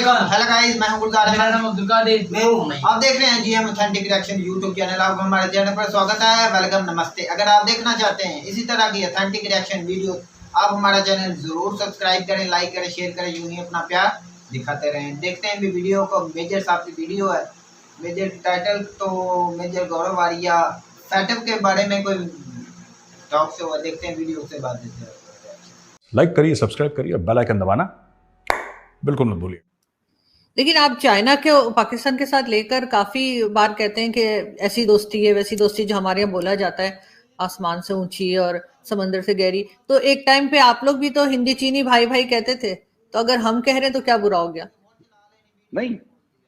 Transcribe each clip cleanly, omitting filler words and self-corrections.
Hello guys, मैं हूं गुलजार। मेरा नाम अब्दुल कादिर। मैं हूं नहीं। आप देख रहे हैं GM authentic reaction YouTube channel. आपको हमारे चैनल पर स्वागत है, वेलकम, नमस्ते। अगर आप देखना चाहते हैं इसी तरह की ऑथेंटिक रिएक्शन वीडियो, आप हमारा चैनल जरूर सब्सक्राइब करें, लाइक करें, शेयर करें। यूं ही अपना प्यार दिखाते रहें। देखते हैं भी वीडियो को। मेजर साहब की वीडियो है, मेजर टाइटल तो मेजर गौरव आर्या सेटअप के बारे में कोई टॉक से हुआ। देखते हैं वीडियो से बात देते हैं। लाइक करिए, सब्सक्राइब करिए, बेल आइकन दबाना बिल्कुल मत भूलिए। लेकिन आप चाइना के पाकिस्तान के साथ लेकर काफी बार कहते हैं कि ऐसी दोस्ती है वैसी दोस्ती, जो हमारे यहाँ बोला जाता है आसमान से ऊंची और समंदर से गहरी। तो एक टाइम पे आप लोग भी तो हिंदी चीनी भाई भाई कहते थे, तो अगर हम कह रहे हैं तो क्या बुरा हो गया? नहीं,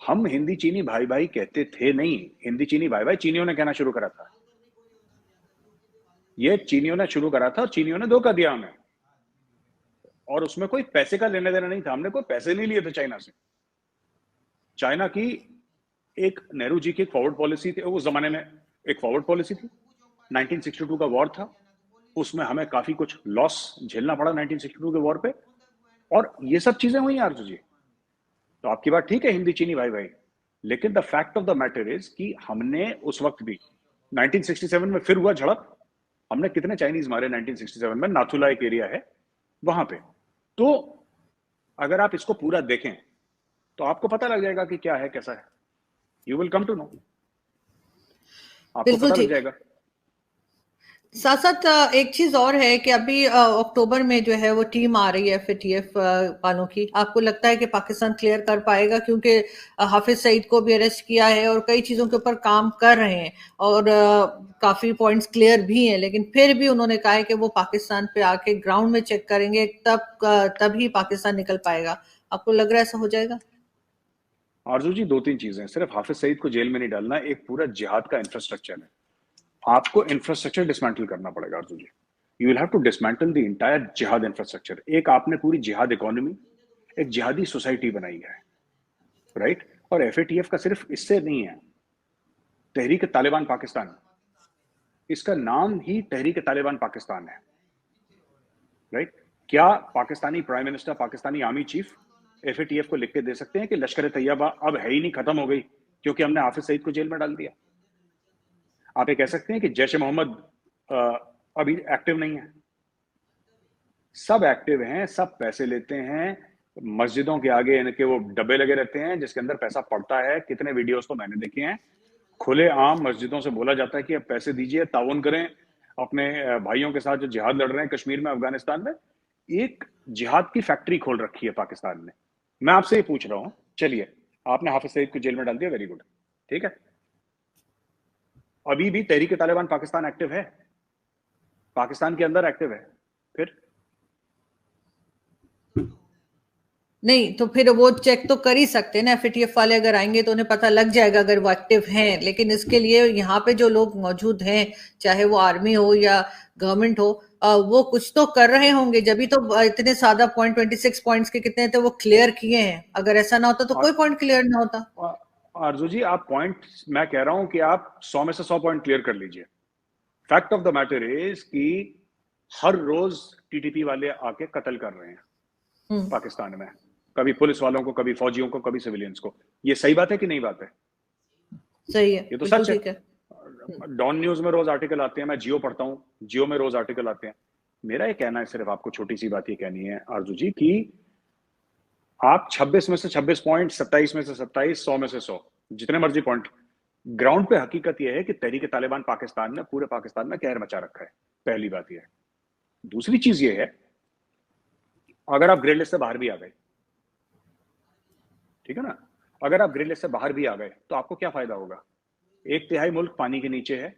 हम हिंदी चीनी भाई भाई कहते थे नहीं। हिंदी चीनी भाई भाई चीनियों ने कहना शुरू करा था। ये चीनियों ने शुरू करा था और चीनियों ने धोखा दिया हमें, और उसमें कोई पैसे का लेने देना नहीं था। हमने कोई पैसे नहीं लिए थे चाइना से। चाइना की एक नेहरू जी की एक फॉरवर्ड पॉलिसी थी, उस जमाने में एक फॉरवर्ड पॉलिसी थी। 1962 का वॉर था, उसमें हमें काफी कुछ लॉस झेलना पड़ा 1962 के वॉर पे, और ये सब चीजें हुई आरजू जी। तो आपकी बात ठीक है, हिंदी चीनी भाई भाई, लेकिन the fact of the matter is कि हमने उस वक्त भी 1967 में फिर हुआ झड़प। हमने कितने चाइनीज मारे 1967 में, नाथुला एक एरिया है वहां पे। तो अगर आप इसको पूरा देखें तो आपको पता लग जाएगा कि क्या है, कैसा है। You will come to know, आपको पता लग जाएगा। साथ साथ एक चीज और है कि अभी अक्टूबर में जो है वो टीम आ रही है एफएटीएफ वालों की। आपको लगता है कि पाकिस्तान क्लियर कर पाएगा? क्योंकि हाफिज सईद को भी अरेस्ट किया है और कई चीजों के ऊपर काम कर रहे हैं और काफी पॉइंट्स क्लियर भी हैं, लेकिन फिर भी उन्होंने कहा है कि वो पाकिस्तान पे आके ग्राउंड में चेक करेंगे, तभी पाकिस्तान निकल पाएगा। आपको लग रहा है ऐसा हो जाएगा? आरजू जी, दो तीन चीजें। सिर्फ हाफिज सईद को जेल में नहीं डालना, एक पूरा जिहाद का इंफ्रास्ट्रक्चर है। आपको इंफ्रास्ट्रक्चर डिसमेंटल करना पड़ेगा Arzoo ji. You will have to dismantle the entire जिहाद इंफ्रास्ट्रक्चर। एक आपने पूरी जिहाद इकोनॉमी, एक जिहादी सोसाइटी बनाई है, राइट? और एफएटीएफ का सिर्फ इससे नहीं है, तहरीक तालिबान पाकिस्तान, इसका नाम ही तहरीक तालिबान पाकिस्तान है, राइट? क्या Pakistani prime minister, Pakistani army chief FATF को लिख के दे सकते हैं कि लश्कर तैयबा अब है ही नहीं, खत्म हो गई क्योंकि हमने हाफिज सईद को जेल में डाल दिया? आप ये कह सकते हैं कि जैश ए मोहम्मद अभी एक्टिव नहीं है? सब एक्टिव हैं, सब पैसे लेते हैं। मस्जिदों के आगे इनके वो डब्बे लगे रहते हैं जिसके अंदर पैसा पड़ता है। कितने वीडियोस तो मैंने देखे हैं, खुले आम मस्जिदों से बोला जाता है कि अब पैसे दीजिए, ताउन करें अपने भाइयों के साथ जो जिहाद लड़ रहे हैं कश्मीर में, अफगानिस्तान में। एक जिहाद की फैक्ट्री खोल रखी है पाकिस्तान ने। मैं आपसे ये पूछ रहा हूं, चलिए आपने हाफिज सईद को जेल में डाल दिया, वेरी गुड, ठीक है। अभी भी तहरीक तालिबान पाकिस्तान एक्टिव है, पाकिस्तान के अंदर एक्टिव है। फिर नहीं, तो फिर वो चेक तो कर ही सकते हैं ना। एफएटीएफ वाले अगर आएंगे तो उन्हें पता लग जाएगा अगर वो एक्टिव हैं। लेकिन इसके लिए यहाँ पे जो लोग मौजूद हैं, चाहे वो आर्मी हो या गवर्नमेंट हो, वो कुछ तो कर रहे होंगे, जब तो इतने सादा पॉइंट 26 पॉइंट्स के कितने थे वो क्लियर किए हैं। अगर ऐसा ना होता तो कोई पॉइंट क्लियर ना होता। आरजू जी, आप पॉइंट, मैं कह रहा हूं कि आप 100 में से 100 पॉइंट क्लियर कर लीजिए। Fact of the matter is कि हर रोज टीटीपी वाले आके कत्ल कर रहे हैं पाकिस्तान में, कभी पुलिस वालों को, कभी फौजियों को, कभी सिविलियंस को। ये सही बात है कि नहीं बात है? सही है, ये तो सच है। डॉन न्यूज में रोज आर्टिकल आते हैं, मैं जियो पढ़ता हूँ, जियो में रोज आर्टिकल आते हैं। मेरा ये कहना है, सिर्फ आपको छोटी सी बात ये कहनी है आरजू जी कि आप 26 में से 26 पॉइंट, 27 में से 27, 100 में से 100, जितने मर्जी पॉइंट, ग्राउंड पे हकीकत यह है कि तहरीक तालिबान पाकिस्तान ने पूरे पाकिस्तान में कहर मचा रखा है। पहली बात यह है। दूसरी चीज यह है, अगर आप ग्रे लिस्ट से बाहर भी आ गए, ठीक है ना, अगर आप ग्रे लिस्ट से बाहर भी आ गए तो आपको क्या फायदा होगा? 1/3 मुल्क पानी के नीचे है,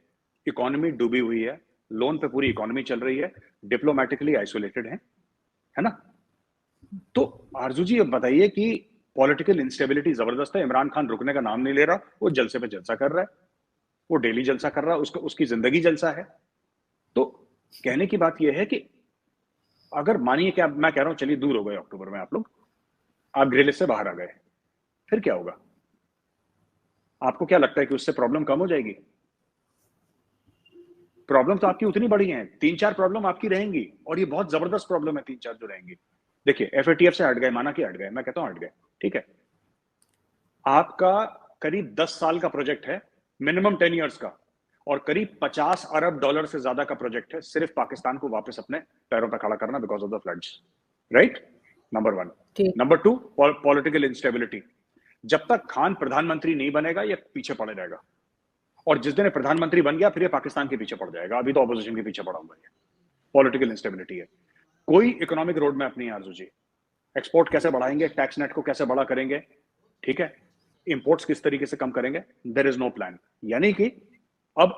इकोनॉमी डूबी हुई है, लोन पे पूरी इकोनॉमी चल रही है, डिप्लोमेटिकली आइसोलेटेड है ना? तो आरजू जी अब बताइए कि पॉलिटिकल इंस्टेबिलिटी जबरदस्त है। इमरान खान रुकने का नाम नहीं ले रहा, वो जलसे पे जलसा कर रहा है, वो डेली जलसा कर रहा है, उसकी जिंदगी जलसा है। तो कहने की बात यह है कि अगर मानिए कि मैं कह रहा हूं चलिए दूर हो गए अक्टूबर में, आप लोग, आप ग्रे लिस्ट से बाहर आ गए, फिर क्या होगा? आपको क्या लगता है कि उससे प्रॉब्लम कम हो जाएगी? प्रॉब्लम तो आपकी उतनी बड़ी है, 3-4 प्रॉब्लम आपकी रहेंगी, और ये बहुत जबरदस्त प्रॉब्लम है 3-4 जो रहेंगी। देखिए, एफएटीएफ से हट गए, माना कि हट गए, मैं कहता हूं हट गए, ठीक है, आपका करीब 10 साल का प्रोजेक्ट है, मिनिमम 10 इयर्स का, और करीब 50 अरब डॉलर से ज्यादा का प्रोजेक्ट है सिर्फ पाकिस्तान को वापस अपने पैरों पर खड़ा करना because of the floods, right? Number 1। ठीक। Number 2, political instability. जब तक खान प्रधानमंत्री नहीं बनेगा ये पीछे पड़े रहेगा, और जिस दिन ये प्रधानमंत्री बन गया फिर ये पाकिस्तान के पीछे पड़ जाएगा। अभी तो ऑपोजिशन के पीछे पड़ा हुआ है। पॉलिटिकल इंस्टेबिलिटी है। कोई इकोनॉमिक रोड मैप नहीं है आरजू जी। एक्सपोर्ट कैसे बढ़ाएंगे, टैक्स नेट को कैसे बड़ा करेंगे, ठीक है, इंपोर्ट्स किस तरीके से कम करेंगे, देयर इज नो प्लान। यानी कि अब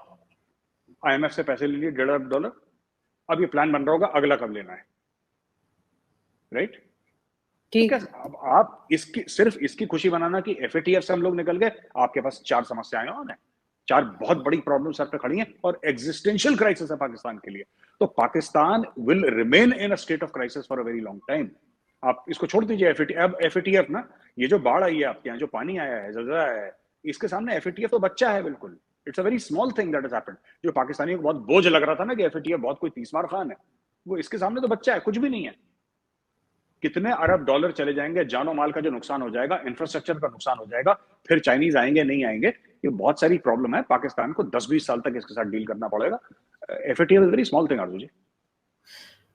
आईएमएफ से पैसे ले लिए $1.5 अरब डॉलर, अब ये प्लान बन रहा होगा अगला कब लेना है, राइट? ठीक है। अब आप इसकी सिर्फ इसकी खुशी बनाना कि एफएटीएफ से हम लोग निकल गए, आपके पास 4 समस्याएं और हैं, 4 बहुत बड़ी प्रॉब्लम सर पे खड़ी हैं और एग्जिस्टेंशियल क्राइसिस है पाकिस्तान के लिए। तो Pakistan will remain in a state of crisis for a very long time. आप इसको छोड़ दीजिए अब एफएटीएफ ना, ये जो बाढ़ आई है आपके यहाँ, जो पानी आया है, ज़लज़ला आया है, इसके सामने एफएटीएफ तो बच्चा है बिल्कुल। It's a very small thing that has happened. जो पाकिस्तानियों को बहुत बोझ लग रहा था ना कि एफएटीएफ बहुत कोई तीसमार खान है, वो इसके सामने तो बच्चा है, कुछ भी नहीं है। कितने अरब डॉलर चले जाएंगे, जानो माल का जो नुकसान हो जाएगा, इंफ्रास्ट्रक्चर का नुकसान हो जाएगा, फिर चाइनीज आएंगे नहीं आएंगे, ये बहुत सारी प्रॉब्लम है। पाकिस्तान को 10-20 साल तक इसके साथ डील करना पड़ेगा। FATF is very small thing आरजू जी।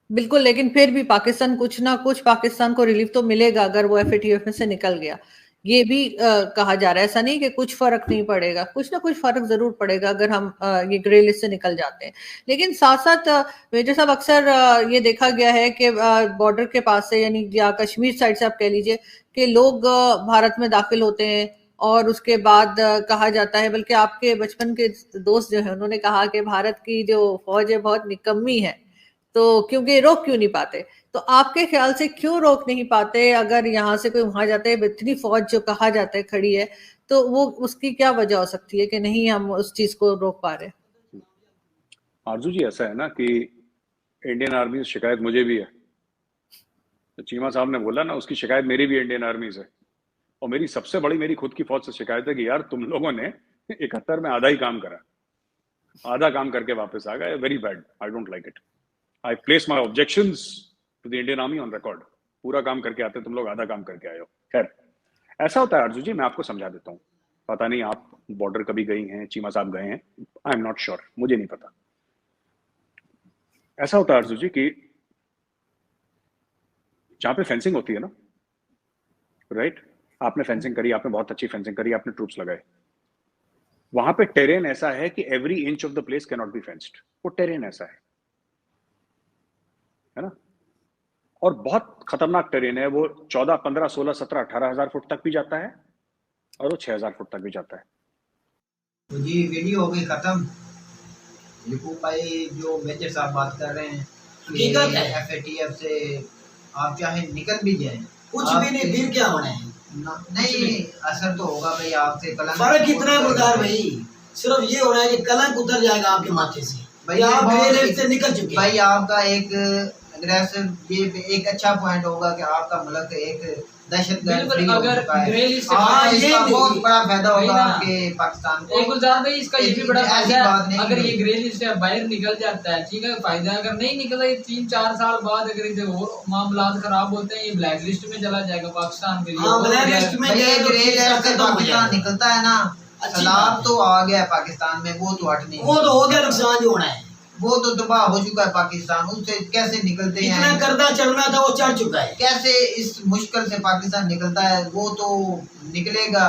बिल्कुल, लेकिन फिर भी पाकिस्तान कुछ ना कुछ पाकिस्तान को रिलीफ तो मिलेगा अगर वो एफएटीएफ में से निकल गया। ये भी कहा जा रहा है, ऐसा नहीं कि कुछ फर्क नहीं पड़ेगा, कुछ ना कुछ फर्क जरूर पड़ेगा अगर हम ये ग्रे लिस्ट से निकल जाते हैं। लेकिन साथ साथ मेजर साहब अक्सर ये देखा गया है कि बॉर्डर के पास से, यानी या कश्मीर साइड से आप कह लीजिए, कि लोग भारत में दाखिल होते हैं और उसके बाद कहा जाता है, बल्कि आपके बचपन के दोस्त जो है उन्होंने कहा कि भारत की जो फौज है बहुत निकम्मी है, तो क्योंकि रोक क्यों नहीं पाते। तो आपके ख्याल से क्यों रोक नहीं पाते? अगर यहाँ से कोई वहां जाता है, इतनी फौज जो कहा जाता है खड़ी है, तो वो उसकी क्या वजह हो सकती है कि नहीं हम उस चीज को रोक पा रहे? आरजू जी ऐसा है ना कि इंडियन आर्मी से शिकायत मुझे भी है, तो चीमा साहब ने बोला ना, उसकी शिकायत मेरी भी इंडियन आर्मी से, और मेरी सबसे बड़ी मेरी खुद की फौज से शिकायत है कि यार तुम लोगों ने 71 में आधा ही काम करा, आधा काम करके वापस आ गए। Very bad, I don't like it. I place my objections to the Indian army on record. पूरा काम करके आते, तुम लोग आधा काम करके आए हो। खैर, ऐसा होता है आरजू जी, मैं आपको समझा देता हूँ। पता नहीं आप बॉर्डर कभी गई हैं, चीमा साहब गए हैं, आई एम नॉट श्योर, मुझे नहीं पता। ऐसा होता है आरजू जी कि जहां पे फेंसिंग होती है ना, राइट, आपने फेंसिंग करी, आपने बहुत अच्छी फेंसिंग करी, आपने ट्रूप्स लगाए, वहां पे टेरेन ऐसा है कि every inch of the place can not be fenced. वो टेरेन ऐसा है ना, और बहुत खतरनाक टेरेन है वो। 14, 15, 16, 17, 18 हजार फुट तक भी जाता है और वो 6000 फुट तक भी जाता है। तो जी वीडियो हो गई खत्म। यकूब भाई जो मेजर साहब बात कर रहे हैं कि एफएटीएफ से आप चाहे निकल भी जाए, कुछ भी नहीं, फिर क्या होना है? नहीं, असर तो होगा भाई, आपसे कलंक। फर्क कितना है गुलजार भाई? सिर्फ ये होना है कि कलंक उतर जाएगा आपके माथे से भाई, आप ग्रे लिस्ट से निकल चुके हैं भाई। आपका एक अग्रेसिव, ये एक अच्छा पॉइंट होगा कि आपका मुल्क एक दहशतगर्द फ्री हो चुका है। इसका बहुत बड़ा फायदा होगा आपके पाकिस्तान को। गुलजार भाई, इसका ये भी बड़ा फायदा है अगर ये ग्रे लिस्ट से बाहर निकल जाता है, ठीक है, फायदा। अगर नहीं निकला, 3-4 साल बाद अगर इधर और मामला खराब होते हैं, ये ब्लैक लिस्ट में चला जाएगा पाकिस्तान के लिए। ब्लैक लिस्ट में ग्रे लिस्ट से पाकिस्तान निकलता है ना, सैलाब तो आ गया पाकिस्तान में, वो तो हट नहीं, वो तो हो गया, नुकसान जो होना है वो तो तबाह हो चुका है पाकिस्तान। उससे कैसे निकलते हैं? इतना कर्जा चढ़ना था वो चढ़ चुका है। कैसे इस मुश्किल से पाकिस्तान निकलता है? वो तो निकलेगा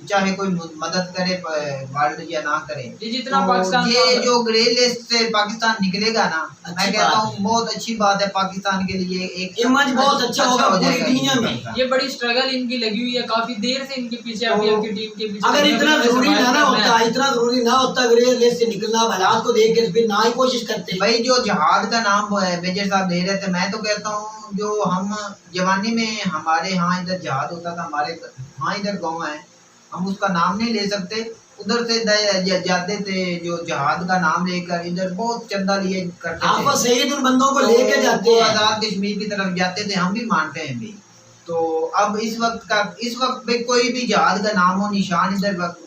चाहे कोई मदद करे वर्ल्ड या ना करे। जितना तो पाकिस्तान ये जो ग्रे लिस्ट से पाकिस्तान निकलेगा ना, मैं कहता हूँ बहुत अच्छी बात है पाकिस्तान के लिए। एक इमेज बहुत अच्छा होगा पूरी दुनिया में। ये बड़ी स्ट्रगल इनकी लगी हुई है, काफी देर से इनके पीछे आईपीएफ की टीम के पीछे। अगर इतना जरूरी ना होता, इतना जरूरी ना होता ग्रे लिस्ट से निकलना, हालात को देख के फिर ना ही कोशिश करते। भाई जो जहाद का नाम मेजर साहब दे रहे थे, मैं तो कहता हूँ जो हम जवानी में हमारे यहाँ इधर जहाद होता था, हमारे हाँ इधर गाँव है, हम उसका नाम नहीं ले सकते, उधर से जाते थे जो जहाद का नाम लेकर, इधर बहुत चंदा लिए करते थे। शहीद उन बंदों को लेके जाते हैं, आजाद कश्मीर की तरफ जाते थे, हम भी मानते हैं भी। तो अब इस वक्त पे कोई भी जहाद का नाम हो निशान इधर वक्त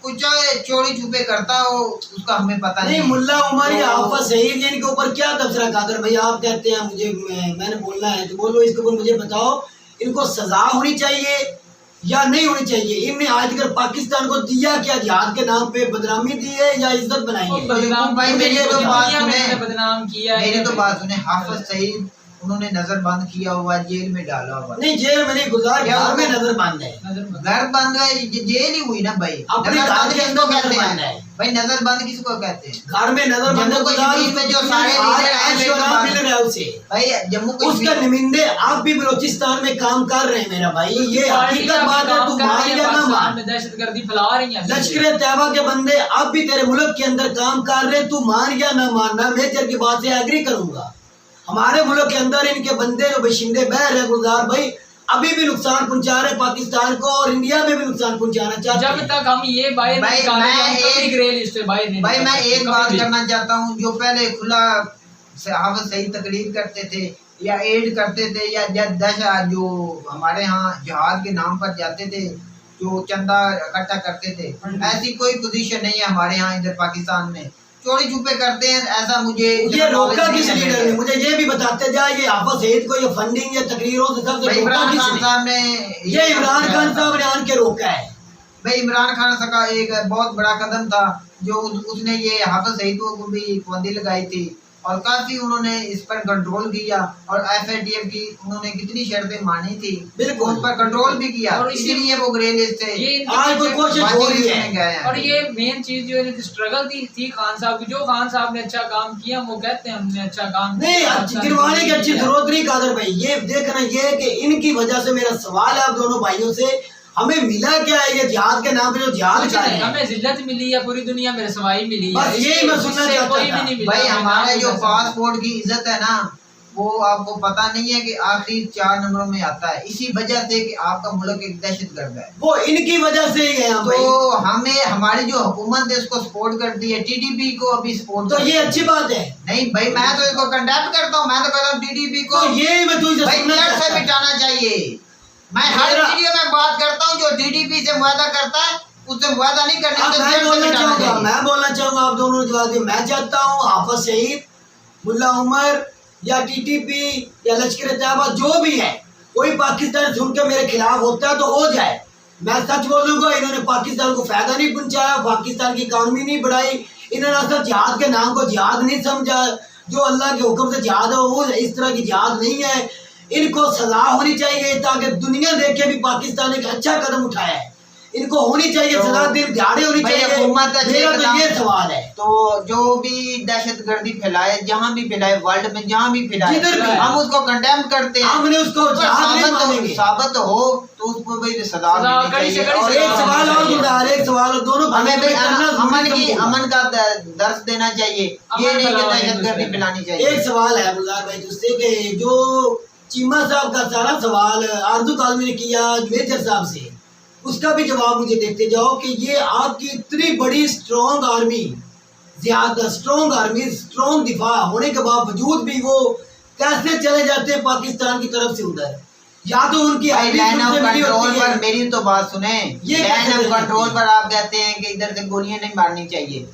कुछ चाहे चोरी छुपे करता हो, उसका हमें पता नहीं। मुल्ला उमर या आफत शहीद इनके ऊपर क्या तबसरा कादर भाई? आप कहते हैं मुझे मैंने बोलना है तो बोलो, इसके ऊपर मुझे बताओ, इनको सजा होनी चाहिए या नहीं होनी चाहिए? इनने आज तक पाकिस्तान को दिया क्या? जिहाद के नाम पे बदनामी दी है या इज्जत बनाई है? बदनाम भाई मेरी तो बात सुने, बदनाम किया है। मेरी तो बात सुने, हाफिज सईद उन्होंने नजर बंद किया हुआ, जेल में डाला हुआ। नहीं जेल में नहीं गुजार, घर में नजर बंद है। घर बंद है, जेल ही हुई ना भाई। अपने नजर घर बंद के अंदर किसको कहते नजर बंद हैं है। भाई? नजर बंद किसको कहते हैं? घर में नजर बंद जम्मू कश्मीर में जो सारे लीडर हैं, मिल रहा है उसे भाई जम्मू उसका कश्मीर निमिंदे आप भी बलोचिस्तान में काम कर रहे हैं मेरा भाई, ये हकीकत बात है। तू मान या ना मान, दहशतगर्दी फैला रही है। लश्कर तैयबा के बंदे अब भी तेरे मुल्क के अंदर काम कर रहे हैं, तू मान या ना मान, मैं मेजर की बात से एग्री करूंगा। हमारे मुल्क के अंदर इनके बंदे जो बशिंदे बह रहे गुलजार भाई अभी भी नुकसान पहुंचा रहे पाकिस्तान को और इंडिया में भी नुकसान पहुंचाना चाहते हैं। जब तक हम ये बाहर भाई भाई मैं एक बात करना चाहता हूँ, जो पहले खुला हाफिज सईद तकरीर करते थे या एड करते थे या दशा जो हमारे यहाँ जिहाद के नाम पर जाते थे, जो चंदा इकट्ठा करते थे, ऐसी कोई पोजीशन नहीं है हमारे यहाँ इधर पाकिस्तान में। चोरी छुपे करते हैं, ऐसा मुझे ये रोका किस लीडर ने? मुझे ये भी बताते जाए, ये हाफिज सईद को ये फंडिंग या तकरीरों से सबसे रोका किसने? ये इमरान खान साहब ने आन के रोका है। भाई इमरान खान का एक बहुत बड़ा कदम था जो उसने ये हाफिज सईद को भी पाबंदी लगाई थी और काफी उन्होंने इस पर कंट्रोल किया और FATF की उन्होंने कितनी शर्तें मानी थी, बिल्कुल उस पर कंट्रोल भी किया और इसीलिए वो ग्रे लिस्ट थे। ये आज कोई कोशिश हो रही है। और ये मेन चीज जो है स्ट्रगल थी खान साहब की, जो खान साहब ने अच्छा काम किया वो कहते हैं हमने अच्छा काम नहीं गिरवाने की अच्छी जरूरत नहीं कादर भाई। ये देखना ये कि इनकी वजह से मेरा सवाल है आप दोनों भाइयों से, हमें मिला क्या है ये जिहाद के नाम पे? जो जिहाद कर रहे हैं हमें जिल्लत मिली है, पूरी दुनिया में रसवाई मिली बस यही मैं सुनना चाहता कोई था। भी नहीं मिला। भाई हमारे जो पासपोर्ट की इज्जत है ना, वो आपको पता नहीं है कि आखिरी 4 नंबरों में आता है, इसी वजह से कि आपका मुल्क एक दहशतगर्द है। वो इनकी वजह से ही है भाई। तो हमें हमारी जो हुकूमत है उसको सपोर्ट करती है, TDP को अभी सपोर्ट। तो ये अच्छी बात है। नहीं भाई मैं तो इसको कंडेम करता हूँ, मैं तो कहता हूँ TDP को तो ये मैं तुझे भाई सुनना ब्लड से चाहता हूं। मिटाना चाहिए। मैं हर वीडियो में बात करता हूँ, जो TDP से मुआहदा करता है उससे मुआहदा नहीं करना। अब मैं बोलना चाहूंगा आप दोनों जवाब दिए। मैं चाहता हूँ हाफिज सईद, मुल्ला उमर या TTP या लश्कर तैयबा जो भी है, कोई पाकिस्तान सुन के मेरे खिलाफ होता है तो हो जाए। मैं सच बोलूंगा, इन्होंने पाकिस्तान को फायदा नहीं पहुंचाया, पाकिस्तान की इकॉनमी नहीं बढ़ाई, इन्होंने असल जिहाद के नाम को जिहाद नहीं समझा। जो अल्लाह के हुक्म से जिहाद है वो इस तरह की जिहाद नहीं है। इनको सजा होनी चाहिए ताकि दुनिया देखे भी पाकिस्तान एक अच्छा कदम उठाया है। इनको होनी चाहिए तो सजा, दिन दिहाड़े होनी चाहिए। मेरा तो ये सवाल है। तो जो भी दहशतगर्दी फैलाए, जहाँ भी फैलाए, वर्ल्ड में जहाँ भी फैलाए, जिधर भी हम उसको कंडेम करते हैं। हमने उसको साबित हो तो उसको भी सजा मिलनी चाहिए। और एक सवाल और गुजार, एक सवाल और दोनों हमें भी अमन का दर्श देना चाहिए, ये नहीं कि दहशतगर्दी फैलानी चाहिए। एक सवाल है गुजार भाई तुझसे कि जो चीमा साहब का सारा सवाल आरजू कालमी ने किया मेजर साहब से, उसका भी जवाब मुझे देते जाओ कि ये आपकी इतनी बड़ी स्ट्रॉन्ग आर्मी, ज्यादा स्ट्रॉन्ग आर्मी, स्ट्रॉन्ग दिफा होने के बावजूद भी वो कैसे चले जाते हैं पाकिस्तान की तरफ से उधर? या तो उनकी लाइन ऑफ कंट्रोल पर, मेरी तो बात सुने, ये लाइन ऑफ कंट्रोल पर आप कहते हैं कि इधर से गोलियां नहीं मारनी चाहिए।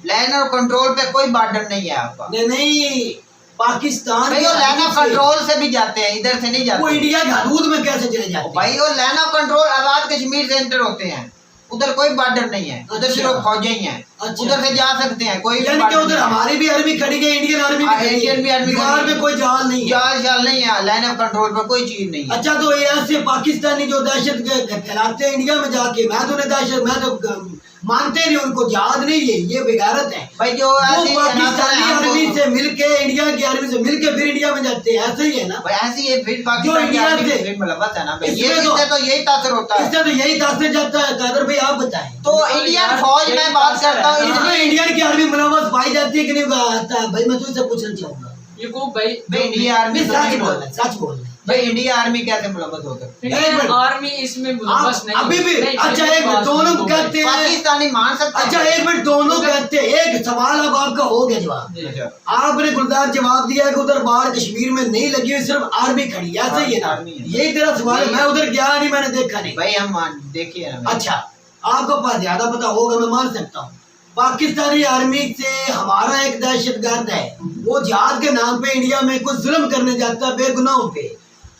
लाइन ऑफ कंट्रोल पे कोई बॉर्डर नहीं है आपका। नहीं पाकिस्तान लाइन ऑफ कंट्रोल से भी जाते हैं, इधर से नहीं जाते। वो इंडिया की हदूद में कैसे चले जाते हैं? भाई वो लाइन ऑफ कंट्रोल आजाद कश्मीर से एंटर होते हैं, उधर कोई बॉर्डर नहीं है, उधर सिर्फ फौजें ही हैं, उधर से जा सकते हैं। कोई यानी कि उधर हमारी भी आर्मी खड़ी है, इंडियन आर्मी इंडियन भी आर्मी में कोई जाल नहीं है, जाल नहीं है, लाइन ऑफ कंट्रोल पर कोई चीज नहीं है। अच्छा तो ये ऐसे पाकिस्तानी जो दहशत फैलाते हैं इंडिया में जाके, मैं तो दहशत, मैं तो मानते नहीं उनको, याद नहीं है, ये बेगारत है भाई। जो पाकिस्तानी आर्मी से मिलके, इंडिया की आर्मी से मिलके फिर इंडिया में जाते हैं, ऐसे ही है ना भाई? ऐसी है फिर पाकिस्तान की आर्मी से फिर मुलव्वस है ना भाई, ये तो यही तासर होता है, इससे तो यही तासर जाता है। कादर भाई आप बताएं। तो इंडियन फौज में बात करता हूँ, इसमें इंडियन की आर्मी मुलव्वस पाई जाती है कि नहीं आता है? भाई मैं तुझसे पूछना चाहूंगा, ये को भाई इंडिया आर्मी सच बोल रहे, सच बोल रहे भाई, इंडिया आर्मी कैसे मुलव्वस हो सकती है? इंडियन आर्मी इसमें मुलव्वस नहीं अभी भी। अच्छा एक मिनट, दोनों कहते हैं पाकिस्तानी मान सकते हैं। अच्छा एक मिनट, दोनों कहते हैं। एक सवाल अब आपका हो गया जवाब, आपने गुलजार जवाब दिया कि उधर बाढ़ कश्मीर में नहीं लगी हुई, सिर्फ आर्मी खड़ी है, ऐसा ही है ना? यही तेरा सवाल है। मैं उधर गया नहीं, मैंने देखा नहीं भाई, हम देखिए ना। अच्छा आपको पास ज्यादा पता होगा, मैं मान सकता हूँ। पाकिस्तानी आर्मी से हमारा एक दहशतगर्द है, वो जिहाद के नाम पे इंडिया में कुछ जुल्म करने जाता है बेगुनाहों पे,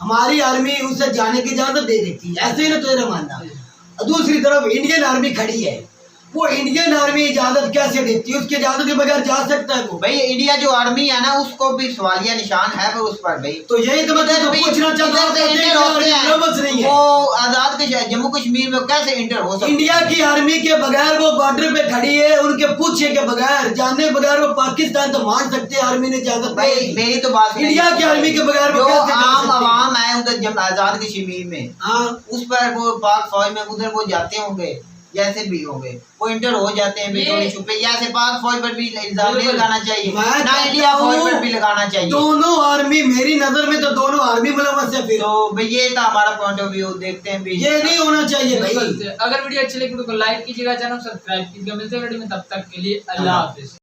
हमारी आर्मी उसे जाने की इजाजत दे देती है, ऐसे ही ना तेरा मानना। दूसरी तरफ इंडियन आर्मी खड़ी है, वो इंडियन आर्मी इजाजत कैसे देती है? उसकी इजाजत के बगैर जा सकता है वो? भाई इंडिया जो आर्मी है ना उसको भी सवालिया निशान है पर उस पर भाई। तो यही तो मैं पूछना चाहता हूँ, वो आजाद जम्मू कश्मीर में कैसे इंटर हो सकता है? इंडिया की आर्मी के बगैर वो बॉर्डर पे खड़ी है, उनके पूछे के बगैर, जाने बगैर वो पाकिस्तान तो मान सकते हैं आर्मी ने इजाजत। भाई मेरी तो बात इंडिया की आर्मी के बगैर जो आम आवाम है उधर आजाद कश्मीर में, हाँ उस पर वो पाक फौज में उधर वो जाते होंगे, जैसे भी होंगे वो इंटर हो जाते हैं बेचोरी छुपे। जैसे पाक फौज पर भी इल्जाम नहीं लगाना चाहिए, ना इंडिया फौज पर भी लगाना चाहिए। दोनों आर्मी मेरी नजर में तो दोनों आर्मी मुलव्वस है। फिर तो भाई ये था हमारा पॉइंट ऑफ व्यू, देखते हैं भी ये नहीं होना चाहिए भाई। अगर वीडियो अच्छी लगी तो लाइक कीजिएगा, चैनल सब्सक्राइब कीजिएगा। मिलते हैं वीडियो में, तब तक के लिए अल्लाह हाफिज।